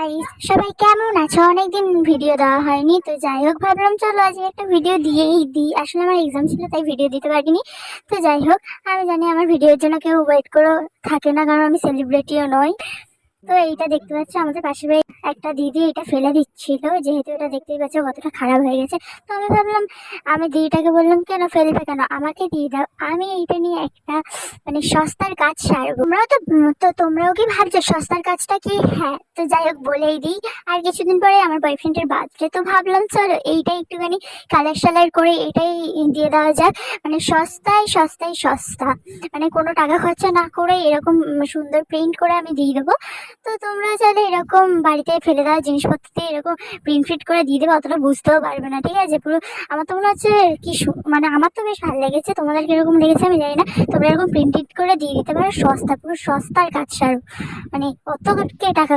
Guys, সবাই কেমন আছো? অনেকদিন ভিডিও দেওয়া হয়নি, তো যাই হোক ভাবলাম চলো আজকে একটা ভিডিও দিয়েই দিই। আসলে আমার এক্সাম ছিল তাই ভিডিও দিতে পারিনি। তো যাই হোক, আমি জানি আমার ভিডিওর জন্য কেউ ওয়েট করে থাকে না, কারণ আমি সেলিব্রিটিও নই। তো এইটা দেখতে পাচ্ছি আমাদের পাশের বাড়ির একটা দিদি এটা ফেলে দিচ্ছিল, যেহেতু এটা দেখতেই পাচ্ছ কতটা খারাপ হয়ে গেছে। তো আমি ভাবলাম, আমি দিদিটাকে বললাম কেন ফেলবে, কেন আমাকে দিয়ে দাও, আমি এইটা নিয়ে একটা সস্তার কাজ সারবো। তোমরাও কি ভাবছো সস্তার কাজটা কি? হ্যাঁ, তো যাই হোক বলেই দিই। আর কিছুদিন পরে আমার বয়ফ্রেন্ডের বার্থডে, তো ভাবলাম চলো এইটাই একটুখানি কালার সালার করে এটাই দিয়ে দেওয়া যাক। সস্তায় সস্তায় সস্তা, কোনো টাকা খরচা না করে এরকম সুন্দর প্রিন্ট করে আমি দিয়ে দেবো। তো তোমরা চাইলে এরকম বাড়িতে ফেলে দেওয়া জিনিসপত্র দিয়ে এরকম প্রিন্ট ফিট করে দিয়ে দেবে, অতটা বুঝতেও পারবে না, ঠিক আছে? পুরো আমার তো মনে হচ্ছে কি আমার তো বেশ ভালো লেগেছে, তোমাদের কিরকম লেগেছে আমি জানি না। তোমরা এরকম প্রিন্ট করে দিয়ে দিতে পারো, সস্তা, পুরো সস্তার কাজ সারো। অত কে টাকা